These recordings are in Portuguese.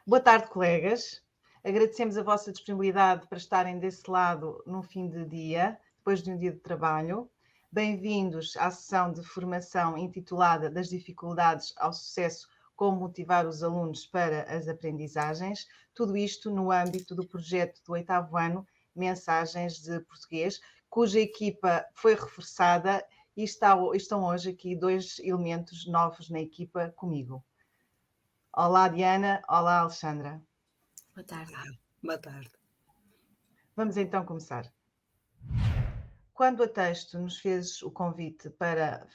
Boa tarde, colegas. Agradecemos a vossa disponibilidade para estarem desse lado num fim de dia, depois de um dia de trabalho. Bem-vindos à sessão de formação intitulada Das dificuldades ao sucesso, como motivar os alunos para as aprendizagens. Tudo isto no âmbito do projeto do 8º ano, Mensagens de Português, cuja equipa foi reforçada e estão hoje aqui 2 elementos novos na equipa comigo. Olá, Diana. Olá, Alexandra. Boa tarde. Boa tarde. Vamos então começar. Quando a Texto nos fez o convite para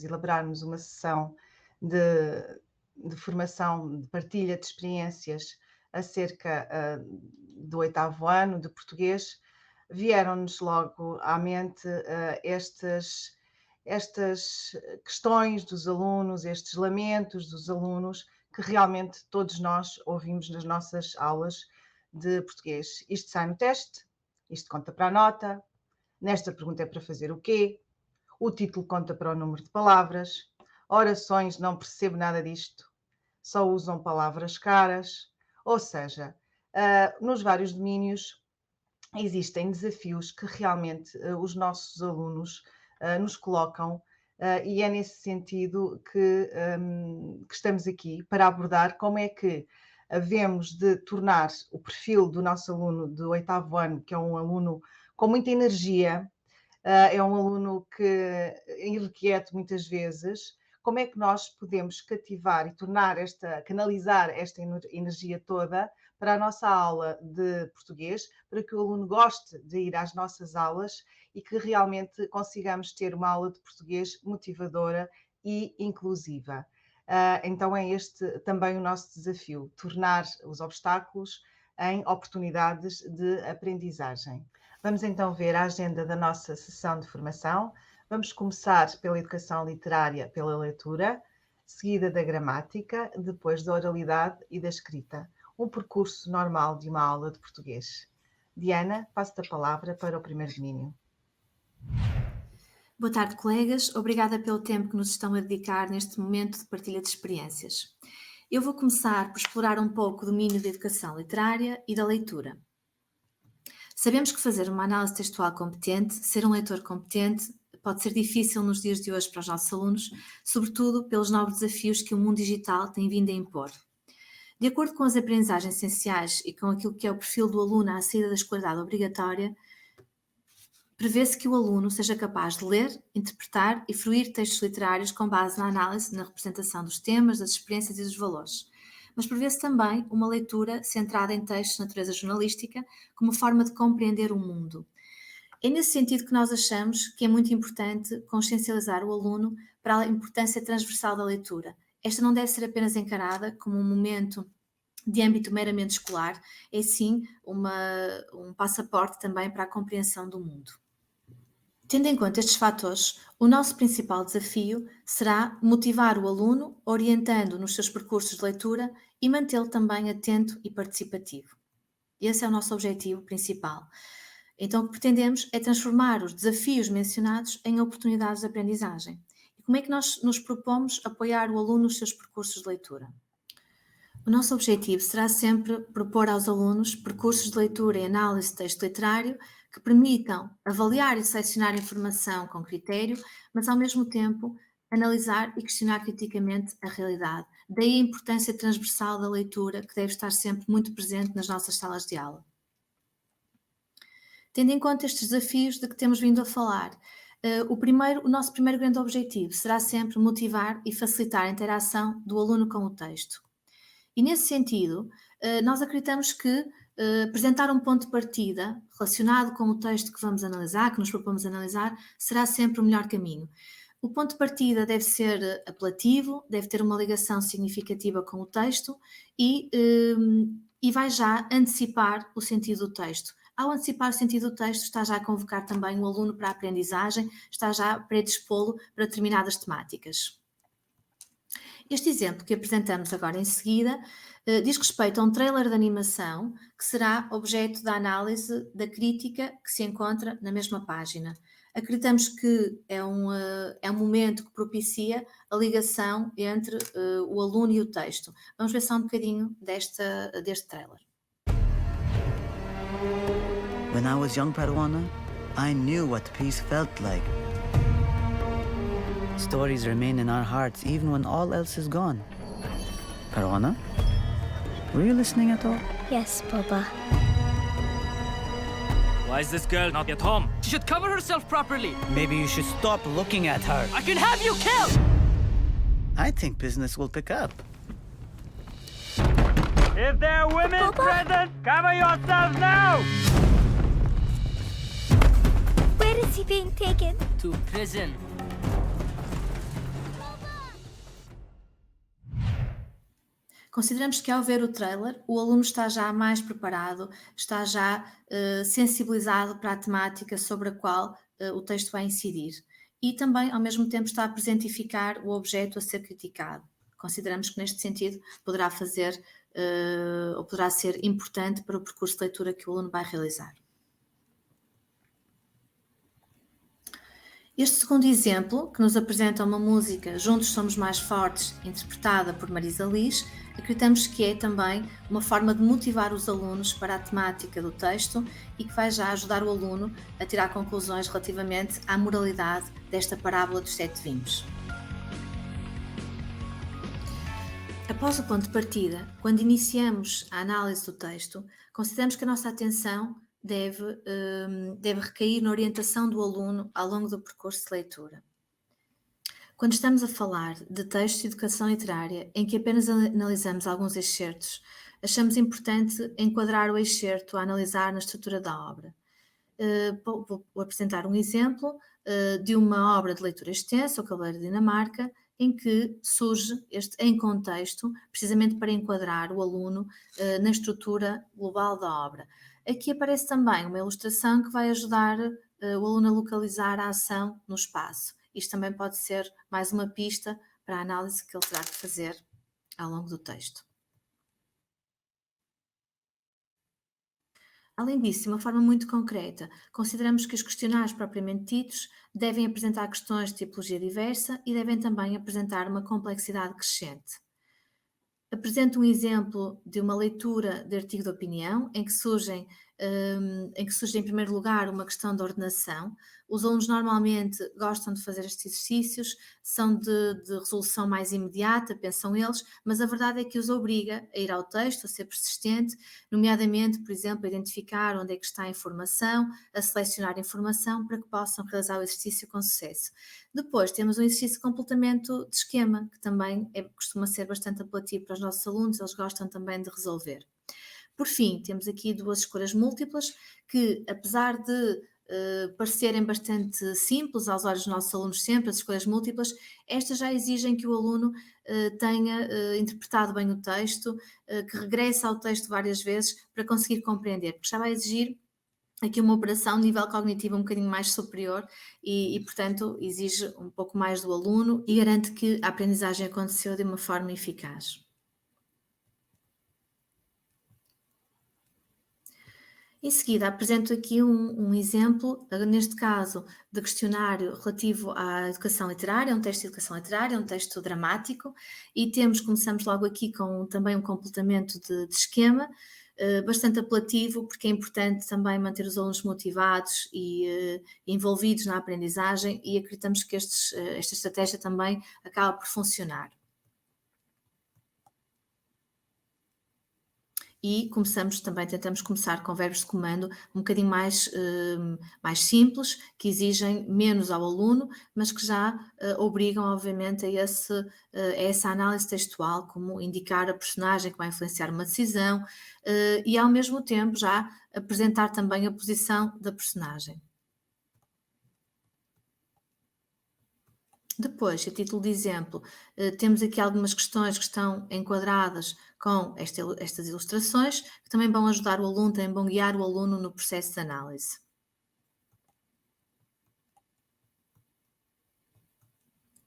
elaborarmos uma sessão de formação, de partilha de experiências acerca do 8º ano de português, vieram-nos logo à mente estas questões dos alunos, estes lamentos dos alunos, que realmente todos nós ouvimos nas nossas aulas de português. Isto sai no teste, isto conta para a nota, nesta pergunta é para fazer o quê? O título conta para o número de palavras, orações, não percebo nada disto, só usam palavras caras, ou seja, nos vários domínios existem desafios que realmente os nossos alunos nos colocam. E é nesse sentido que estamos aqui para abordar como é que havemos de tornar o perfil do nosso aluno do 8º ano, que é um aluno com muita energia, é um aluno que é irrequieto muitas vezes, como é que nós podemos cativar e canalizar esta energia toda para a nossa aula de português, para que o aluno goste de ir às nossas aulas e que realmente consigamos ter uma aula de português motivadora e inclusiva. Então é este também o nosso desafio, tornar os obstáculos em oportunidades de aprendizagem. Vamos então ver a agenda da nossa sessão de formação. Vamos começar pela educação literária, pela leitura, seguida da gramática, depois da oralidade e da escrita. Um percurso normal de uma aula de português. Diana, passo-te a palavra para o primeiro domínio. Boa tarde, colegas. Obrigada pelo tempo que nos estão a dedicar neste momento de partilha de experiências. Eu vou começar por explorar um pouco o domínio da educação literária e da leitura. Sabemos que fazer uma análise textual competente, ser um leitor competente, pode ser difícil nos dias de hoje para os nossos alunos, sobretudo pelos novos desafios que o mundo digital tem vindo a impor. De acordo com as aprendizagens essenciais e com aquilo que é o perfil do aluno à saída da escolaridade obrigatória, prevê-se que o aluno seja capaz de ler, interpretar e fruir textos literários com base na análise, na representação dos temas, das experiências e dos valores. Mas prevê-se também uma leitura centrada em textos de natureza jornalística como forma de compreender o mundo. É nesse sentido que nós achamos que é muito importante consciencializar o aluno para a importância transversal da leitura. Esta não deve ser apenas encarada como um momento de âmbito meramente escolar, é sim um passaporte também para a compreensão do mundo. Tendo em conta estes fatores, o nosso principal desafio será motivar o aluno, orientando nos seus percursos de leitura e mantê-lo também atento e participativo. Esse é o nosso objetivo principal. Então, o que pretendemos é transformar os desafios mencionados em oportunidades de aprendizagem. E como é que nós nos propomos apoiar o aluno nos seus percursos de leitura? O nosso objetivo será sempre propor aos alunos percursos de leitura e análise de texto literário que permitam avaliar e selecionar informação com critério, mas ao mesmo tempo analisar e questionar criticamente a realidade. Daí a importância transversal da leitura, que deve estar sempre muito presente nas nossas salas de aula. Tendo em conta estes desafios de que temos vindo a falar, o nosso primeiro grande objetivo será sempre motivar e facilitar a interação do aluno com o texto. E nesse sentido, nós acreditamos que apresentar um ponto de partida relacionado com o texto que vamos analisar, que nos propomos analisar, será sempre o melhor caminho. O ponto de partida deve ser apelativo, deve ter uma ligação significativa com o texto e vai já antecipar o sentido do texto. Ao antecipar o sentido do texto, está já a convocar também o aluno para a aprendizagem, está já a predispô-lo para determinadas temáticas. Este exemplo que apresentamos agora em seguida diz respeito a um trailer de animação que será objeto da análise da crítica que se encontra na mesma página. Acreditamos que é um momento que propicia a ligação entre o aluno e o texto. Vamos ver só um bocadinho deste trailer. When I was young, Paduana, I knew what peace felt like. Stories remain in our hearts even when all else is gone. Paduana, were you listening at all? Yes, Papa. Why is this girl not at home? She should cover herself properly. Maybe you should stop looking at her. I can have you killed! I think business will pick up. If there are women Papa? present, cover yourselves now! Where is he being taken? To prison. Consideramos que ao ver o trailer, o aluno está já mais preparado, está já sensibilizado para a temática sobre a qual o texto vai incidir e também, ao mesmo tempo, está a presentificar o objeto a ser criticado. Consideramos que, neste sentido, poderá fazer ou poderá ser importante para o percurso de leitura que o aluno vai realizar. Este segundo exemplo, que nos apresenta uma música Juntos Somos Mais Fortes, interpretada por Marisa Liz, acreditamos que é também uma forma de motivar os alunos para a temática do texto e que vai já ajudar o aluno a tirar conclusões relativamente à moralidade desta parábola dos 7 vinhos. Após o ponto de partida, quando iniciamos a análise do texto, consideramos que a nossa atenção deve recair na orientação do aluno ao longo do percurso de leitura. Quando estamos a falar de textos de educação literária em que apenas analisamos alguns excertos, achamos importante enquadrar o excerto a analisar na estrutura da obra. Vou apresentar um exemplo de uma obra de leitura extensa, O Cavaleiro de Dinamarca, em que surge este em contexto, precisamente para enquadrar o aluno na estrutura global da obra. Aqui aparece também uma ilustração que vai ajudar o aluno a localizar a ação no espaço. Isto também pode ser mais uma pista para a análise que ele terá de fazer ao longo do texto. Além disso, de uma forma muito concreta, consideramos que os questionários propriamente ditos devem apresentar questões de tipologia diversa e devem também apresentar uma complexidade crescente. Apresento um exemplo de uma leitura de artigo de opinião em que surge em primeiro lugar uma questão de ordenação. Os alunos normalmente gostam de fazer estes exercícios, são de resolução mais imediata, pensam eles, mas a verdade é que os obriga a ir ao texto, a ser persistente, nomeadamente, por exemplo, a identificar onde é que está a informação, a selecionar a informação para que possam realizar o exercício com sucesso. Depois temos um exercício de completamento de esquema, que também costuma ser bastante apelativo para os nossos alunos, eles gostam também de resolver. Por fim, temos aqui 2 escolhas múltiplas que, apesar de parecerem bastante simples aos olhos dos nossos alunos sempre, as escolhas múltiplas, estas já exigem que o aluno tenha interpretado bem o texto, que regresse ao texto várias vezes para conseguir compreender, porque já vai exigir aqui uma operação de nível cognitivo um bocadinho mais superior e, portanto, exige um pouco mais do aluno e garante que a aprendizagem aconteceu de uma forma eficaz. Em seguida, apresento aqui um exemplo, neste caso, de questionário relativo à educação literária, um texto de educação literária, um texto dramático, e começamos logo aqui com também um completamento de esquema, bastante apelativo, porque é importante também manter os alunos motivados e envolvidos na aprendizagem, e acreditamos que esta estratégia também acaba por funcionar. E tentamos começar com verbos de comando um bocadinho mais simples, que exigem menos ao aluno, mas que já obrigam, obviamente, a essa análise textual, como indicar a personagem que vai influenciar uma decisão e, ao mesmo tempo, já apresentar também a posição da personagem. Depois, a título de exemplo, temos aqui algumas questões que estão enquadradas com estas ilustrações, que também vão ajudar o aluno, também vão guiar o aluno no processo de análise.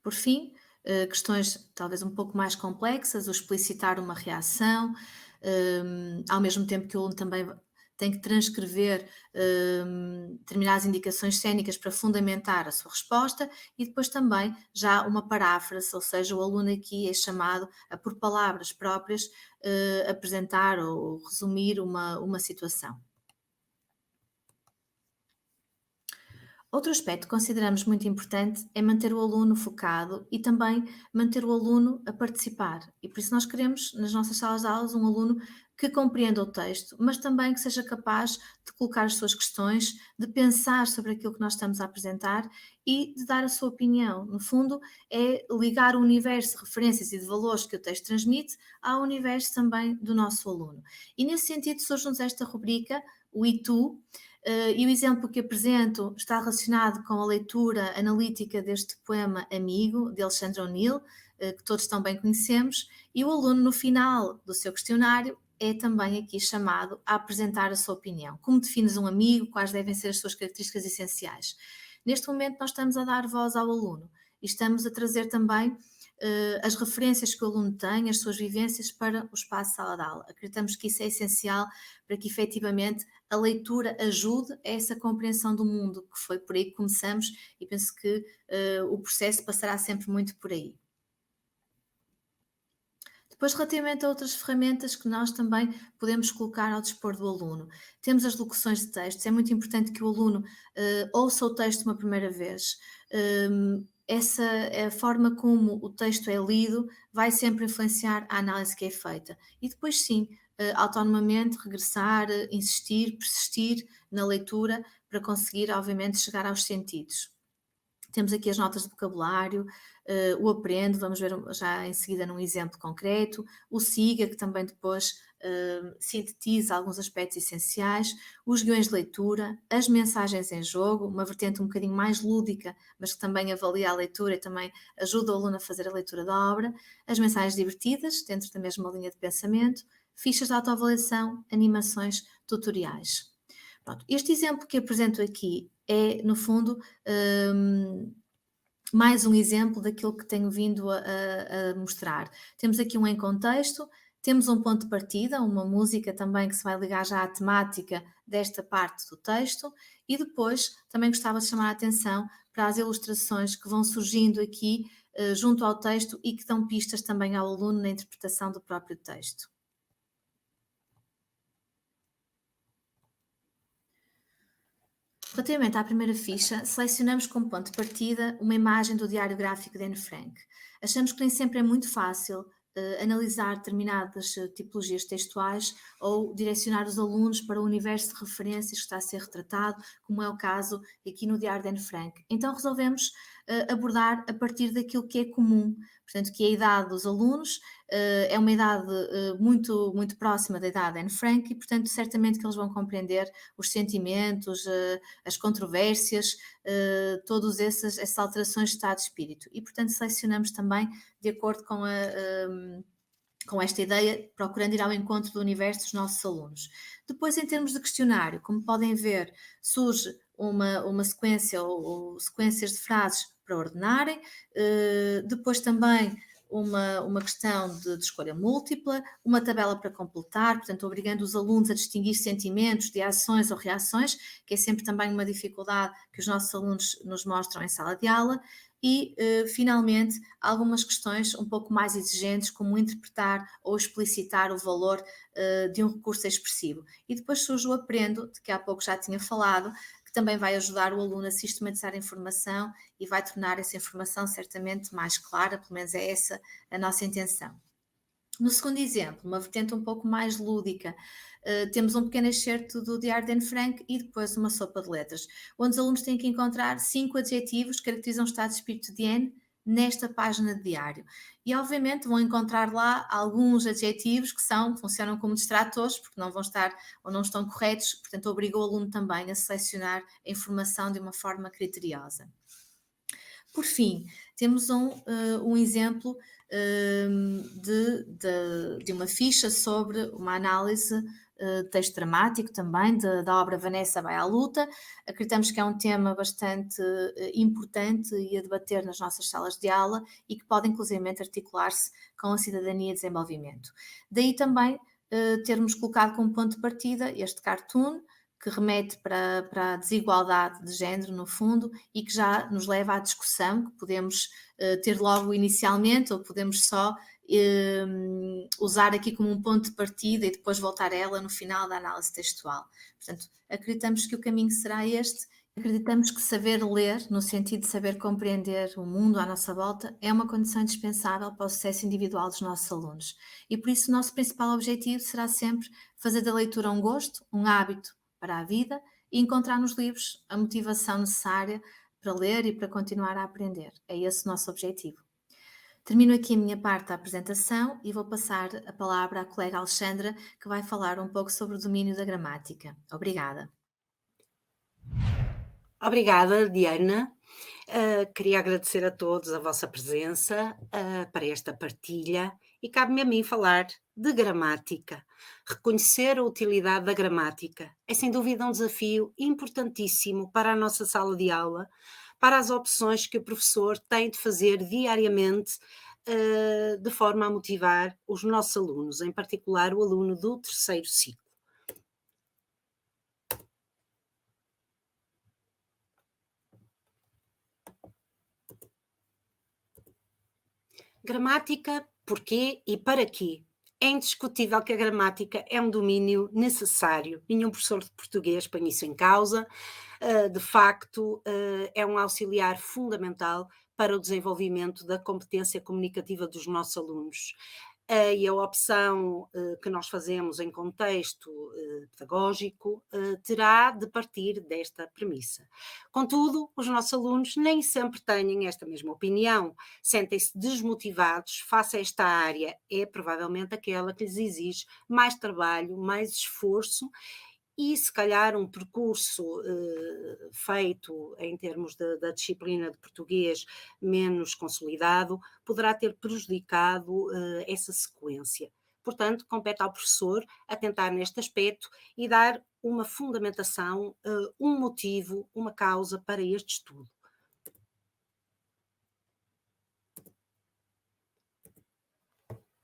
Por fim, questões talvez um pouco mais complexas, o explicitar uma reação, ao mesmo tempo que o aluno também tem que transcrever determinadas indicações cênicas para fundamentar a sua resposta e depois também já uma paráfrase, ou seja, o aluno aqui é chamado a, por palavras próprias, apresentar ou resumir uma situação. Outro aspecto que consideramos muito importante é manter o aluno focado e também manter o aluno a participar. E por isso nós queremos, nas nossas salas de aulas, um aluno que compreenda o texto, mas também que seja capaz de colocar as suas questões, de pensar sobre aquilo que nós estamos a apresentar e de dar a sua opinião. No fundo, é ligar o universo de referências e de valores que o texto transmite ao universo também do nosso aluno. E nesse sentido surge-nos esta rubrica, o E Tu, e o exemplo que apresento está relacionado com a leitura analítica deste poema Amigo, de Alexandre O'Neill, que todos tão bem conhecemos, e o aluno, no final do seu questionário, é também aqui chamado a apresentar a sua opinião. Como defines um amigo? Quais devem ser as suas características essenciais? Neste momento, nós estamos a dar voz ao aluno e estamos a trazer também as referências que o aluno tem, as suas vivências para o espaço sala de aula. Acreditamos que isso é essencial para que efetivamente a leitura ajude a essa compreensão do mundo, que foi por aí que começamos e penso que o processo passará sempre muito por aí. Depois, relativamente a outras ferramentas que nós também podemos colocar ao dispor do aluno, temos as locuções de textos. É muito importante que o aluno ouça o texto uma primeira vez. Essa a forma como o texto é lido vai sempre influenciar a análise que é feita. E depois sim, autonomamente regressar, insistir, persistir na leitura para conseguir, obviamente, chegar aos sentidos. Temos aqui as notas de vocabulário, o aprendo, vamos ver já em seguida num exemplo concreto, o siga, que também depois sintetiza alguns aspectos essenciais, os guiões de leitura, as mensagens em jogo, uma vertente um bocadinho mais lúdica, mas que também avalia a leitura e também ajuda o aluno a fazer a leitura da obra, as mensagens divertidas, dentro da mesma linha de pensamento, fichas de autoavaliação, animações, tutoriais. Pronto, este exemplo que apresento aqui é, no fundo, mais um exemplo daquilo que tenho vindo a mostrar. Temos aqui um em contexto, temos um ponto de partida, uma música também que se vai ligar já à temática desta parte do texto e depois também gostava de chamar a atenção para as ilustrações que vão surgindo aqui junto ao texto e que dão pistas também ao aluno na interpretação do próprio texto. Relativamente à primeira ficha, selecionamos como ponto de partida uma imagem do diário gráfico de Anne Frank. Achamos que nem sempre é muito fácil analisar determinadas tipologias textuais ou direcionar os alunos para o universo de referências que está a ser retratado, como é o caso aqui no diário de Anne Frank. Então resolvemos abordar a partir daquilo que é comum, portanto, que é a idade dos alunos, é uma idade muito, muito próxima da idade de Anne Frank e, portanto, certamente que eles vão compreender os sentimentos, as controvérsias, todas essas alterações de estado de espírito. E, portanto, selecionamos também de acordo com esta ideia, procurando ir ao encontro do universo dos nossos alunos. Depois, em termos de questionário, como podem ver, surge uma sequência ou sequências de frases para ordenarem, depois também uma questão de escolha múltipla, uma tabela para completar, portanto, obrigando os alunos a distinguir sentimentos de ações ou reações, que é sempre também uma dificuldade que os nossos alunos nos mostram em sala de aula, e, finalmente, algumas questões um pouco mais exigentes, como interpretar ou explicitar o valor de um recurso expressivo. E depois surge o aprendo, de que há pouco já tinha falado, que também vai ajudar o aluno a sistematizar a informação e vai tornar essa informação certamente mais clara, pelo menos é essa a nossa intenção. No segundo exemplo, uma vertente um pouco mais lúdica, temos um pequeno excerto do diário de Anne Frank e depois uma sopa de letras, onde os alunos têm que encontrar 5 adjetivos que caracterizam o estado de espírito de Anne nesta página de diário. E obviamente vão encontrar lá alguns adjetivos que funcionam como distratores, porque não vão estar ou não estão corretos, portanto obriga o aluno também a selecionar a informação de uma forma criteriosa. Por fim, temos um exemplo de uma ficha sobre uma análise de texto dramático também, da obra Vanessa vai à luta. Acreditamos que é um tema bastante importante e a debater nas nossas salas de aula e que pode inclusivamente articular-se com a cidadania e desenvolvimento. Daí também termos colocado como ponto de partida este cartoon, que remete para a desigualdade de género, no fundo, e que já nos leva à discussão, que podemos ter logo inicialmente, ou podemos só usar aqui como um ponto de partida e depois voltar a ela no final da análise textual. Portanto, acreditamos que o caminho será este. Acreditamos que saber ler, no sentido de saber compreender o mundo à nossa volta, é uma condição indispensável para o sucesso individual dos nossos alunos. E por isso o nosso principal objetivo será sempre fazer da leitura um gosto, um hábito para a vida e encontrar nos livros a motivação necessária para ler e para continuar a aprender. É esse o nosso objetivo. Termino aqui a minha parte da apresentação e vou passar a palavra à colega Alexandra, que vai falar um pouco sobre o domínio da gramática. Obrigada. Obrigada, Diana. Queria agradecer a todos a vossa presença para esta partilha e cabe-me a mim falar de gramática. Reconhecer a utilidade da gramática é sem dúvida um desafio importantíssimo para a nossa sala de aula, para as opções que o professor tem de fazer diariamente de forma a motivar os nossos alunos, em particular o aluno do terceiro ciclo. Gramática, porquê e para quê? É indiscutível que a gramática é um domínio necessário. Nenhum professor de português põe isso em causa. De facto, é um auxiliar fundamental para o desenvolvimento da competência comunicativa dos nossos alunos. E a opção que nós fazemos em contexto pedagógico terá de partir desta premissa. Contudo, os nossos alunos nem sempre têm esta mesma opinião, sentem-se desmotivados face a esta área, é provavelmente aquela que lhes exige mais trabalho, mais esforço e se calhar um percurso feito em termos da disciplina de português menos consolidado poderá ter prejudicado essa sequência. Portanto, compete ao professor atentar neste aspecto e dar uma fundamentação, um motivo, uma causa para este estudo.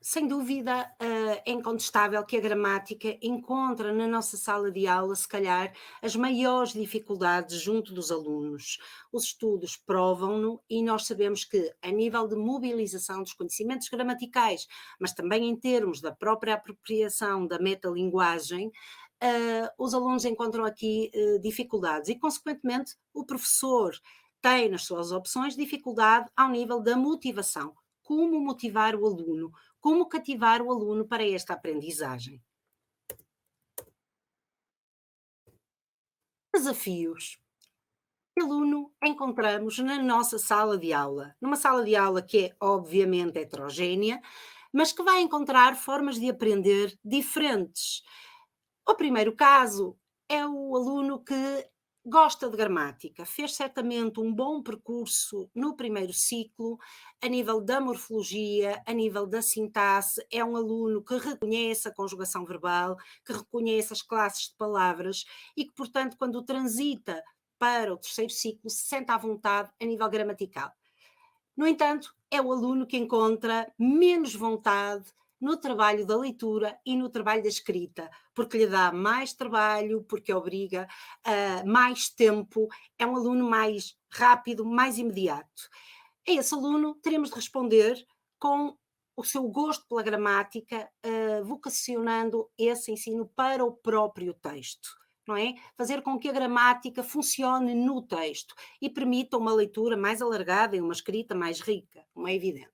Sem dúvida, é incontestável que a gramática encontra na nossa sala de aula, se calhar, as maiores dificuldades junto dos alunos. Os estudos provam-no e nós sabemos que, a nível de mobilização dos conhecimentos gramaticais, mas também em termos da própria apropriação da metalinguagem, os alunos encontram aqui dificuldades e, consequentemente, o professor tem nas suas opções dificuldade ao nível da motivação. Como motivar o aluno? Como cativar o aluno para esta aprendizagem? Desafios. O aluno encontramos na nossa sala de aula, numa sala de aula que é obviamente heterogénea, mas que vai encontrar formas de aprender diferentes. O primeiro caso é o aluno que gosta de gramática, fez certamente um bom percurso no primeiro ciclo, a nível da morfologia, a nível da sintaxe, é um aluno que reconhece a conjugação verbal, que reconhece as classes de palavras e que, portanto, quando transita para o terceiro ciclo, se sente à vontade a nível gramatical. No entanto, é o aluno que encontra menos vontade no trabalho da leitura e no trabalho da escrita, porque lhe dá mais trabalho, porque obriga a mais tempo, é um aluno mais rápido, mais imediato. A esse aluno teremos de responder com o seu gosto pela gramática, vocacionando esse ensino para o próprio texto. Não é? Fazer com que a gramática funcione no texto e permita uma leitura mais alargada e uma escrita mais rica, como é evidente.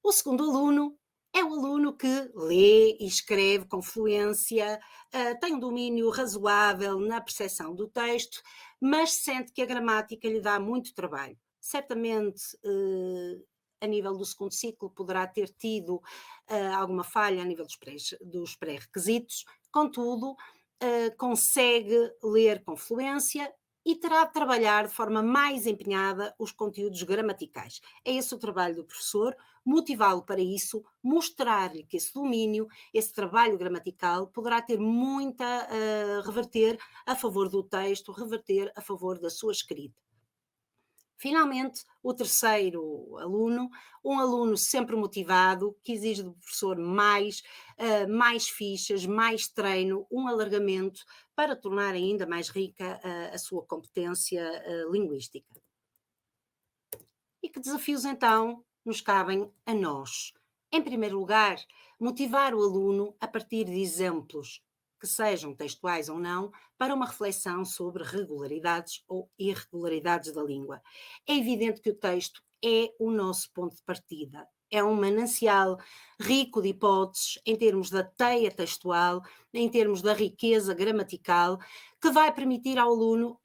O segundo aluno é o aluno que lê e escreve com fluência, tem um domínio razoável na percepção do texto, mas sente que a gramática lhe dá muito trabalho. Certamente, a nível do segundo ciclo, poderá ter tido alguma falha a nível dos pré-requisitos, contudo, consegue ler com fluência e terá de trabalhar de forma mais empenhada os conteúdos gramaticais. É esse o trabalho do professor, motivá-lo para isso, mostrar-lhe que esse domínio, esse trabalho gramatical poderá ter muita reverter a favor do texto, reverter a favor da sua escrita. Finalmente, o terceiro aluno, um aluno sempre motivado, que exige do professor mais fichas, mais treino, um alargamento para tornar ainda mais rica a sua competência linguística. E que desafios então nos cabem a nós? Em primeiro lugar, motivar o aluno a partir de exemplos, que sejam textuais ou não, para uma reflexão sobre regularidades ou irregularidades da língua. É evidente que o texto é o nosso ponto de partida. É um manancial rico de hipóteses em termos da teia textual, em termos da riqueza gramatical, que vai permitir ao aluno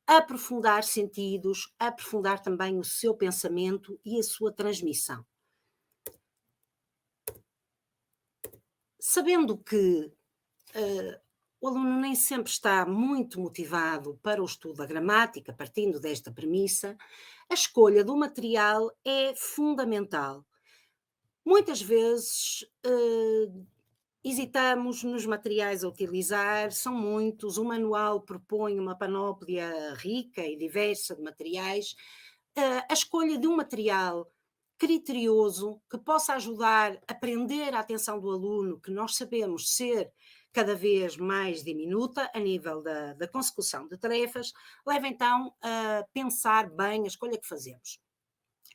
aprofundar sentidos, aprofundar também o seu pensamento e a sua transmissão. Sabendo que o aluno nem sempre está muito motivado para o estudo da gramática, partindo desta premissa, a escolha do material é fundamental. Muitas vezes hesitamos nos materiais a utilizar, são muitos, o manual propõe uma panóplia rica e diversa de materiais. A escolha de um material criterioso que possa ajudar a prender a atenção do aluno, que nós sabemos ser cada vez mais diminuta a nível da consecução de tarefas, leva então a pensar bem a escolha que fazemos.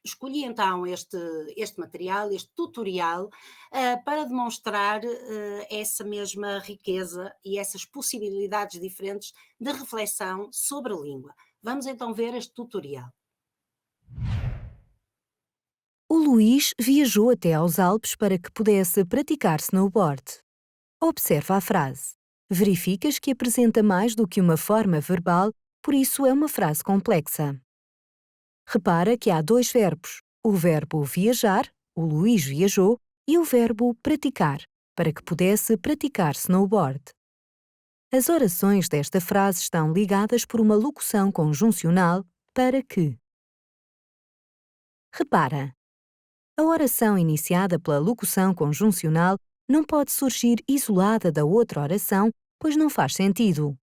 Escolhi então este material, este tutorial, para demonstrar essa mesma riqueza e essas possibilidades diferentes de reflexão sobre a língua. Vamos então ver este tutorial. O Luís viajou até aos Alpes para que pudesse praticar snowboard. Observa a frase. Verificas que apresenta mais do que uma forma verbal, por isso é uma frase complexa. Repara que há dois verbos, o verbo viajar, o Luís viajou, e o verbo praticar, para que pudesse praticar snowboard. As orações desta frase estão ligadas por uma locução conjuncional para que. Repara. A oração iniciada pela locução conjuncional não pode surgir isolada da outra oração, pois não faz sentido.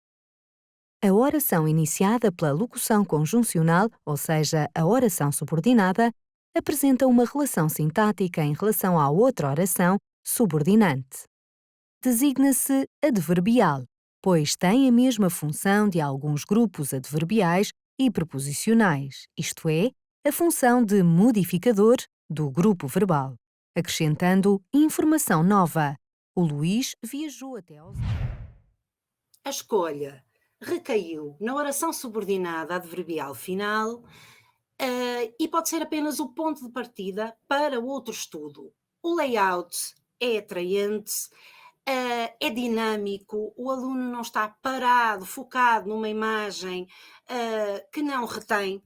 A oração iniciada pela locução conjuncional, ou seja, a oração subordinada, apresenta uma relação sintática em relação à outra oração subordinante. Designa-se adverbial, pois tem a mesma função de alguns grupos adverbiais e preposicionais, isto é, a função de modificador do grupo verbal, acrescentando informação nova. O Luís viajou até aos... A escolha recaiu na oração subordinada adverbial final e pode ser apenas o ponto de partida para outro estudo. O layout é atraente, é dinâmico, o aluno não está parado, focado numa imagem que não retém,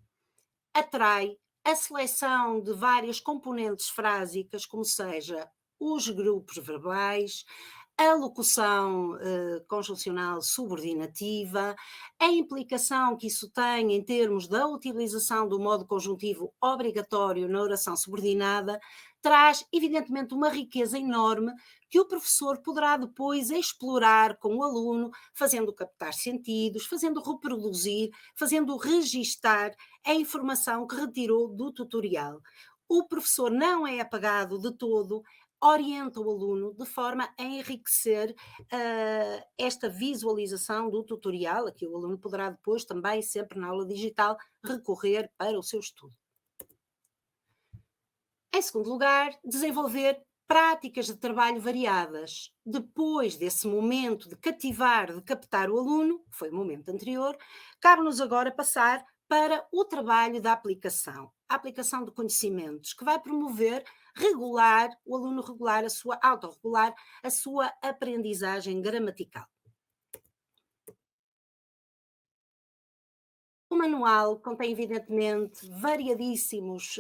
atrai a seleção de várias componentes frásicas, como seja os grupos verbais, a locução conjuncional subordinativa, a implicação que isso tem em termos da utilização do modo conjuntivo obrigatório na oração subordinada, traz evidentemente uma riqueza enorme que o professor poderá depois explorar com o aluno, fazendo captar sentidos, fazendo reproduzir, fazendo registar a informação que retirou do tutorial. O professor não é apagado de todo, orienta o aluno de forma a enriquecer esta visualização do tutorial, a que o aluno poderá depois também, sempre na aula digital, recorrer para o seu estudo. Em segundo lugar, desenvolver práticas de trabalho variadas. Depois desse momento de cativar, de captar o aluno, que foi o momento anterior, cabe-nos agora passar para o trabalho da aplicação. A aplicação de conhecimentos, que vai promover o aluno regular, autorregular a sua aprendizagem gramatical. O manual contém, evidentemente, variadíssimos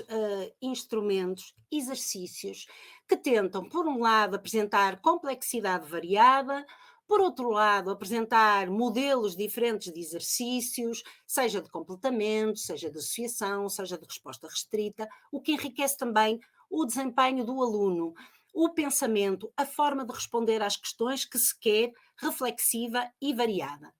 instrumentos, exercícios, que tentam, por um lado, apresentar complexidade variada, por outro lado, apresentar modelos diferentes de exercícios, seja de completamento, seja de associação, seja de resposta restrita, o que enriquece também o desempenho do aluno, o pensamento, a forma de responder às questões que se quer, reflexiva e variada.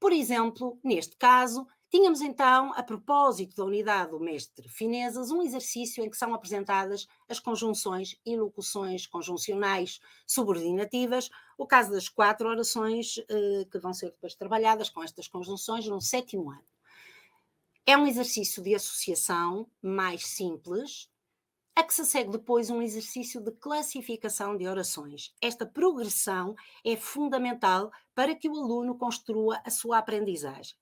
Por exemplo, neste caso, Tínhamos então, a propósito da unidade do mestre Finezas, um exercício em que são apresentadas as conjunções e locuções conjuncionais subordinativas, o caso das 4 orações que vão ser depois trabalhadas com estas conjunções no 7º ano. É um exercício de associação mais simples, a que se segue depois um exercício de classificação de orações. Esta progressão é fundamental para que o aluno construa a sua aprendizagem.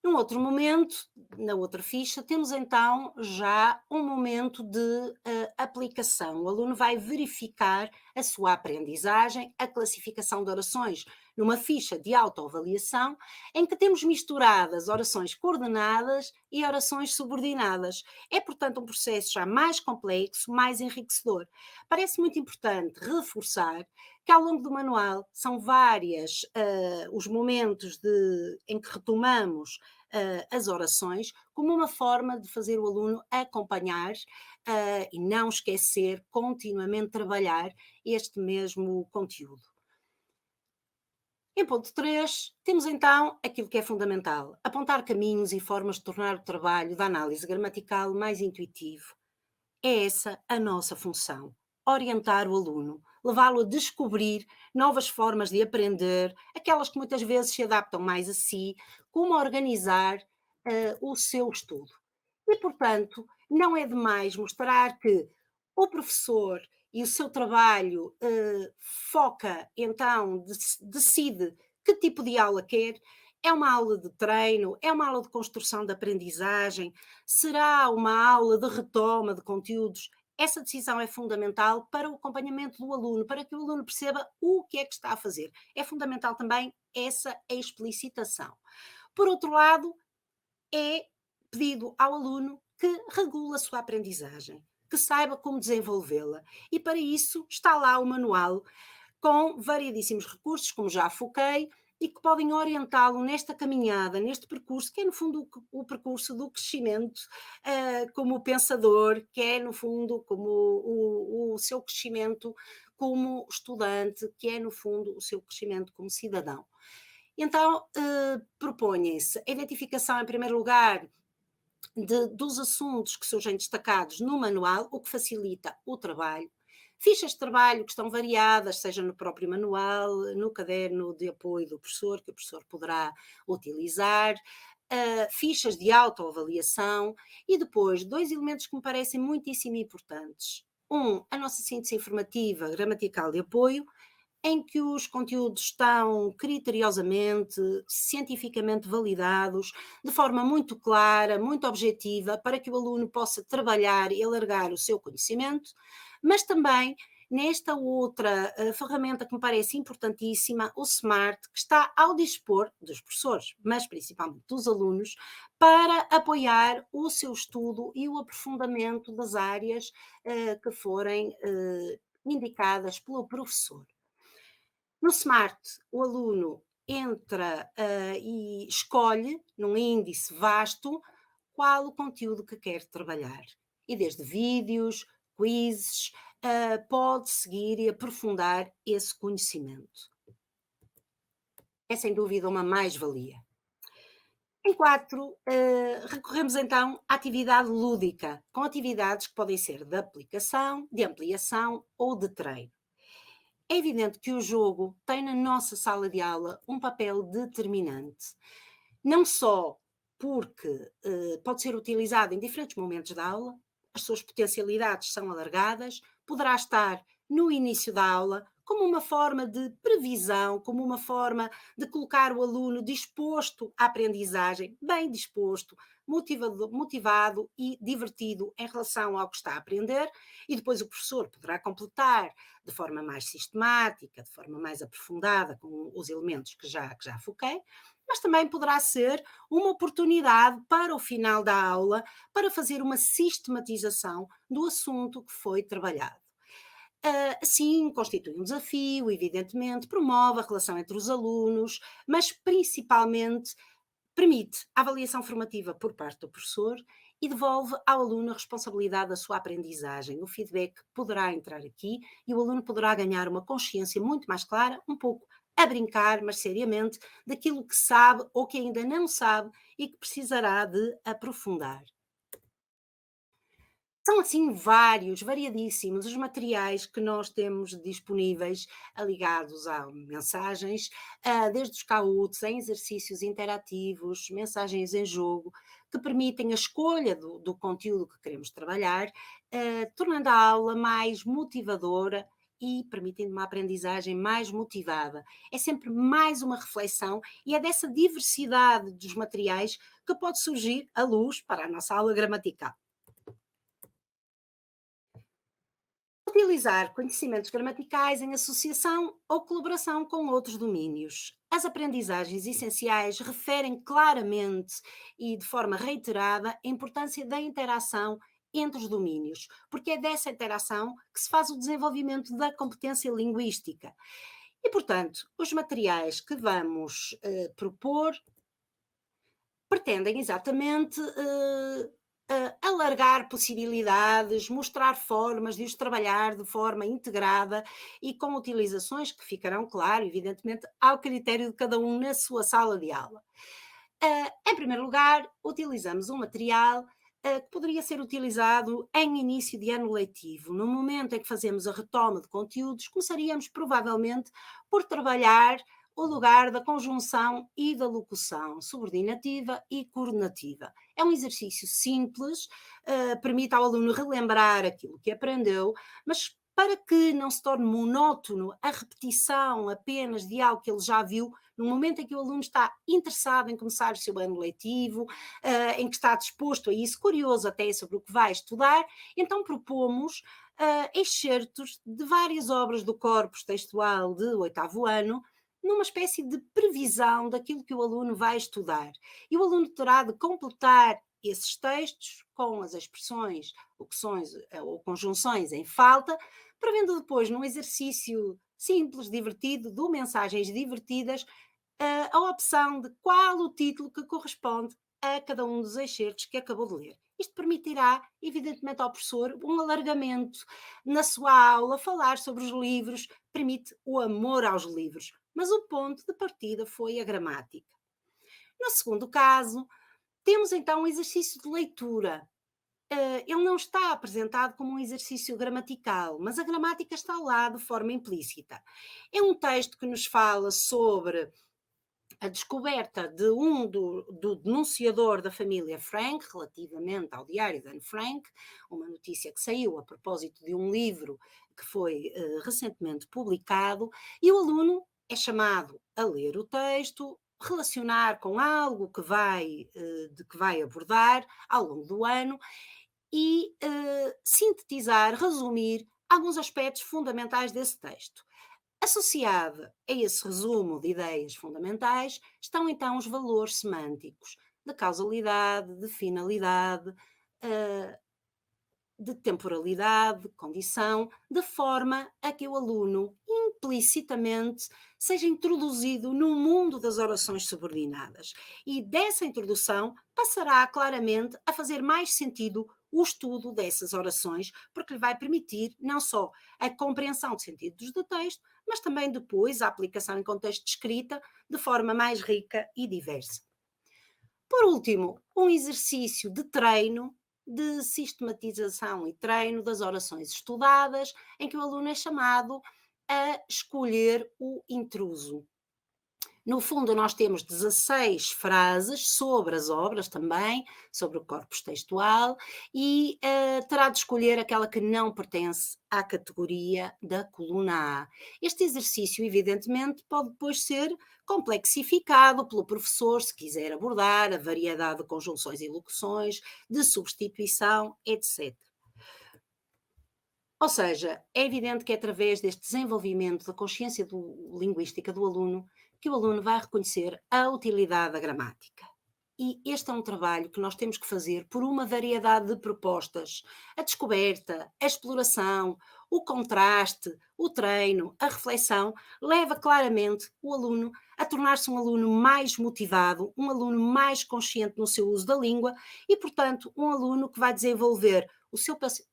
Num outro momento, na outra ficha, temos então já um momento de aplicação. O aluno vai verificar a sua aprendizagem, a classificação de orações, numa ficha de autoavaliação, em que temos misturadas orações coordenadas e orações subordinadas. É, portanto, um processo já mais complexo, mais enriquecedor. Parece muito importante reforçar que ao longo do manual são várias os momentos em que retomamos as orações como uma forma de fazer o aluno acompanhar e não esquecer, continuamente trabalhar este mesmo conteúdo. Em ponto 3, temos então aquilo que é fundamental: apontar caminhos e formas de tornar o trabalho da análise gramatical mais intuitivo. É essa a nossa função: orientar o aluno, levá-lo a descobrir novas formas de aprender, aquelas que muitas vezes se adaptam mais a si, como organizar o seu estudo. E, portanto, não é demais mostrar que o professor e o seu trabalho foca, então, decide que tipo de aula quer. É uma aula de treino? É uma aula de construção de aprendizagem? Será uma aula de retoma de conteúdos? Essa decisão é fundamental para o acompanhamento do aluno, para que o aluno perceba o que é que está a fazer. É fundamental também essa explicitação. Por outro lado, é pedido ao aluno que regule a sua aprendizagem, que saiba como desenvolvê-la. E para isso está lá o manual com variedíssimos recursos, como já foquei, e que podem orientá-lo nesta caminhada, neste percurso, que é no fundo o percurso do crescimento como pensador, que é no fundo como o seu crescimento como estudante, que é no fundo o seu crescimento como cidadão. Então, propõem-se a identificação, em primeiro lugar, dos assuntos que surgem destacados no manual, o que facilita o trabalho. Fichas de trabalho que estão variadas, seja no próprio manual, no caderno de apoio do professor, que o professor poderá utilizar, fichas de autoavaliação e depois 2 elementos que me parecem muitíssimo importantes. A nossa síntese informativa gramatical de apoio, em que os conteúdos estão criteriosamente, cientificamente validados, de forma muito clara, muito objetiva, para que o aluno possa trabalhar e alargar o seu conhecimento, mas também nesta outra ferramenta que me parece importantíssima, o SMART, que está ao dispor dos professores, mas principalmente dos alunos, para apoiar o seu estudo e o aprofundamento das áreas que forem indicadas pelo professor. No SMART, o aluno entra e escolhe, num índice vasto, qual o conteúdo que quer trabalhar. E desde vídeos, quizzes, pode seguir e aprofundar esse conhecimento. É sem dúvida uma mais-valia. Em 4, recorremos então à atividade lúdica, com atividades que podem ser de aplicação, de ampliação ou de treino. É evidente que o jogo tem na nossa sala de aula um papel determinante, não só porque pode ser utilizado em diferentes momentos da aula, as suas potencialidades são alargadas, poderá estar no início da aula, como uma forma de previsão, como uma forma de colocar o aluno disposto à aprendizagem, bem disposto, motivado e divertido em relação ao que está a aprender, e depois o professor poderá completar de forma mais sistemática, de forma mais aprofundada, com os elementos que já foquei, mas também poderá ser uma oportunidade para o final da aula para fazer uma sistematização do assunto que foi trabalhado. Assim, constitui um desafio, evidentemente, promove a relação entre os alunos, mas principalmente permite a avaliação formativa por parte do professor e devolve ao aluno a responsabilidade da sua aprendizagem. O feedback poderá entrar aqui e o aluno poderá ganhar uma consciência muito mais clara, um pouco a brincar, mas seriamente, daquilo que sabe ou que ainda não sabe e que precisará de aprofundar. São assim variadíssimos os materiais que nós temos disponíveis ligados a mensagens, desde os cautos, em exercícios interativos, mensagens em jogo, que permitem a escolha do conteúdo que queremos trabalhar, tornando a aula mais motivadora e permitindo uma aprendizagem mais motivada. É sempre mais uma reflexão e é dessa diversidade dos materiais que pode surgir a luz para a nossa aula gramatical. Utilizar conhecimentos gramaticais em associação ou colaboração com outros domínios. As aprendizagens essenciais referem claramente e de forma reiterada a importância da interação entre os domínios, porque é dessa interação que se faz o desenvolvimento da competência linguística. E, portanto, os materiais que vamos propor pretendem exatamente alargar possibilidades, mostrar formas de os trabalhar de forma integrada e com utilizações que ficarão, claro, evidentemente, ao critério de cada um na sua sala de aula. Em primeiro lugar, utilizamos um material que poderia ser utilizado em início de ano letivo. No momento em que fazemos a retoma de conteúdos, começaríamos provavelmente por trabalhar o lugar da conjunção e da locução, subordinativa e coordenativa. É um exercício simples, permite ao aluno relembrar aquilo que aprendeu, mas para que não se torne monótono a repetição apenas de algo que ele já viu, no momento em que o aluno está interessado em começar o seu ano letivo, em que está disposto a isso, curioso até sobre o que vai estudar, então propomos excertos de várias obras do corpus textual de 8º ano, numa espécie de previsão daquilo que o aluno vai estudar. E o aluno terá de completar esses textos com as expressões, locuções ou conjunções em falta, prevendo depois, num exercício simples, divertido, de mensagens divertidas, a opção de qual o título que corresponde a cada um dos excertos que acabou de ler. Isto permitirá, evidentemente, ao professor um alargamento na sua aula, falar sobre os livros, permite o amor aos livros. Mas o ponto de partida foi a gramática. No segundo caso, temos então um exercício de leitura. Ele não está apresentado como um exercício gramatical, mas a gramática está lá de forma implícita. É um texto que nos fala sobre a descoberta do denunciador da família Frank, relativamente ao diário de Anne Frank, uma notícia que saiu a propósito de um livro que foi recentemente publicado, e o aluno é chamado a ler o texto, relacionar com algo de que vai abordar ao longo do ano e sintetizar, resumir alguns aspectos fundamentais desse texto. Associada a esse resumo de ideias fundamentais estão então os valores semânticos de causalidade, de finalidade, de temporalidade, de condição, de forma a que o aluno implicitamente seja introduzido no mundo das orações subordinadas. E dessa introdução passará claramente a fazer mais sentido o estudo dessas orações, porque lhe vai permitir não só a compreensão de sentidos do texto, mas também depois a aplicação em contexto de escrita de forma mais rica e diversa. Por último, um exercício de treino, de sistematização e treino das orações estudadas, em que o aluno é chamado a escolher o intruso. No fundo, nós temos 16 frases sobre as obras também, sobre o corpus textual, e terá de escolher aquela que não pertence à categoria da coluna A. Este exercício, evidentemente, pode depois ser complexificado pelo professor, se quiser abordar a variedade de conjunções e locuções, de substituição, etc. Ou seja, é evidente que é através deste desenvolvimento da consciência linguística do aluno que o aluno vai reconhecer a utilidade da gramática. E este é um trabalho que nós temos que fazer por uma variedade de propostas. A descoberta, a exploração, o contraste, o treino, a reflexão, leva claramente o aluno a tornar-se um aluno mais motivado, um aluno mais consciente no seu uso da língua e, portanto, um aluno que vai desenvolver o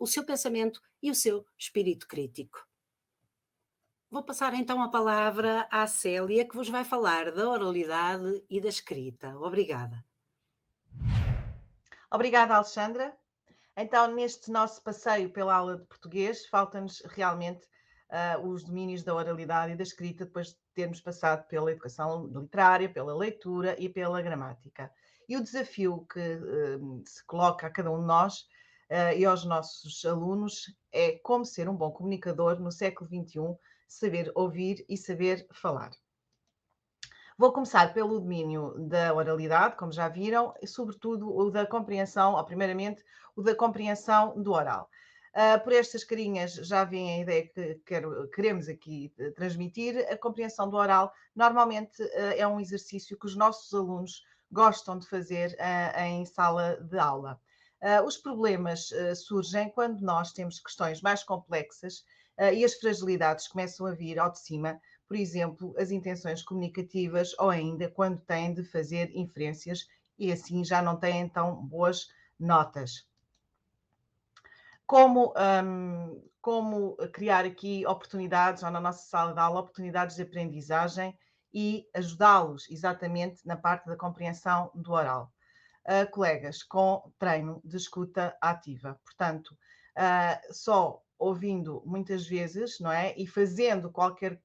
seu pensamento e o seu espírito crítico. Vou passar então a palavra à Célia, que vos vai falar da oralidade e da escrita. Obrigada. Obrigada, Alexandra. Então, neste nosso passeio pela aula de português, falta-nos realmente os domínios da oralidade e da escrita, depois de termos passado pela educação literária, pela leitura e pela gramática. E o desafio que se coloca a cada um de nós e aos nossos alunos é como ser um bom comunicador no século XXI, saber ouvir e saber falar. Vou começar pelo domínio da oralidade, como já viram, e sobretudo o da compreensão, ou primeiramente o da compreensão do oral. Por estas carinhas já vem a ideia que queremos aqui transmitir. A compreensão do oral normalmente é um exercício que os nossos alunos gostam de fazer em sala de aula. Os problemas surgem quando nós temos questões mais complexas e as fragilidades começam a vir ao de cima, por exemplo, as intenções comunicativas ou ainda quando têm de fazer inferências e assim já não têm tão boas notas. Como criar aqui oportunidades, ou na nossa sala de aula, oportunidades de aprendizagem e ajudá-los exatamente na parte da compreensão do oral. Colegas, com treino de escuta ativa. Portanto, só ouvindo muitas vezes, não é? E fazendo qualquer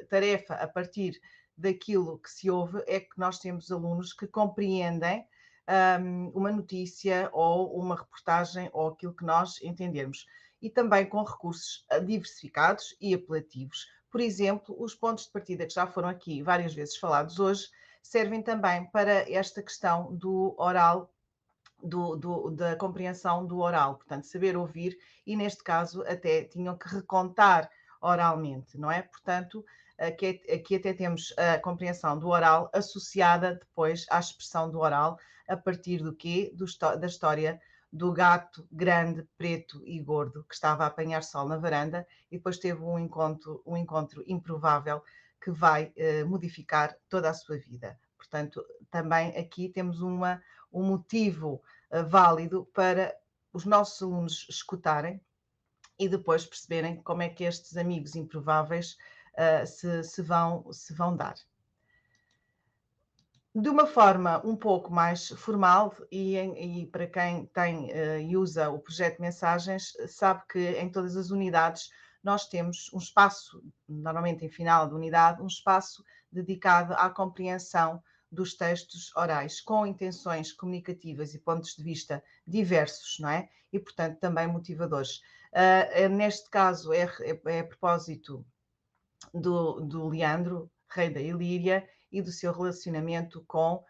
tarefa a partir daquilo que se ouve, é que nós temos alunos que compreendem uma notícia ou uma reportagem ou aquilo que nós entendermos. E também com recursos diversificados e apelativos. Por exemplo, os pontos de partida que já foram aqui várias vezes falados hoje, servem também para esta questão do oral, da compreensão do oral, portanto, saber ouvir, e neste caso até tinham que recontar oralmente, não é? Portanto, aqui até temos a compreensão do oral associada depois à expressão do oral, a partir do quê? Da história do gato grande, preto e gordo, que estava a apanhar sol na varanda e depois teve um encontro improvável que vai modificar toda a sua vida. Portanto, também aqui temos um motivo válido para os nossos alunos escutarem e depois perceberem como é que estes amigos improváveis se vão dar. De uma forma um pouco mais formal, e para quem tem e usa o projeto de mensagens, sabe que em todas as unidades nós temos um espaço, normalmente em final de unidade, um espaço dedicado à compreensão dos textos orais, com intenções comunicativas e pontos de vista diversos, não é? E, portanto, também motivadores. Neste caso, é a propósito do Leandro, rei da Ilíria, e do seu relacionamento com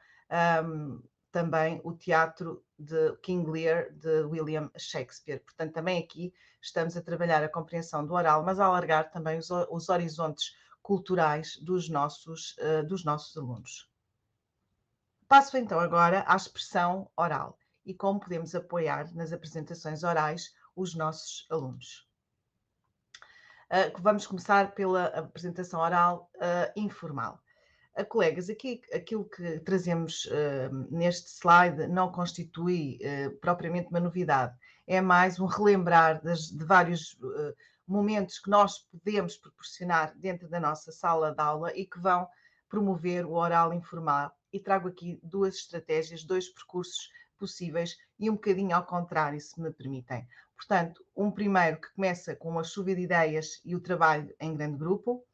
também o teatro de King Lear, de William Shakespeare. Portanto, também aqui estamos a trabalhar a compreensão do oral, mas a alargar também os horizontes culturais dos nossos alunos. Passo então agora à expressão oral e como podemos apoiar nas apresentações orais os nossos alunos. Vamos começar pela apresentação oral informal. Colegas, aqui aquilo que trazemos neste slide não constitui propriamente uma novidade, é mais um relembrar de vários momentos que nós podemos proporcionar dentro da nossa sala de aula e que vão promover o oral informal. E trago aqui duas estratégias, dois percursos possíveis e um bocadinho ao contrário, se me permitem. Portanto, um primeiro que começa com uma chuva de ideias e o trabalho em grande grupo,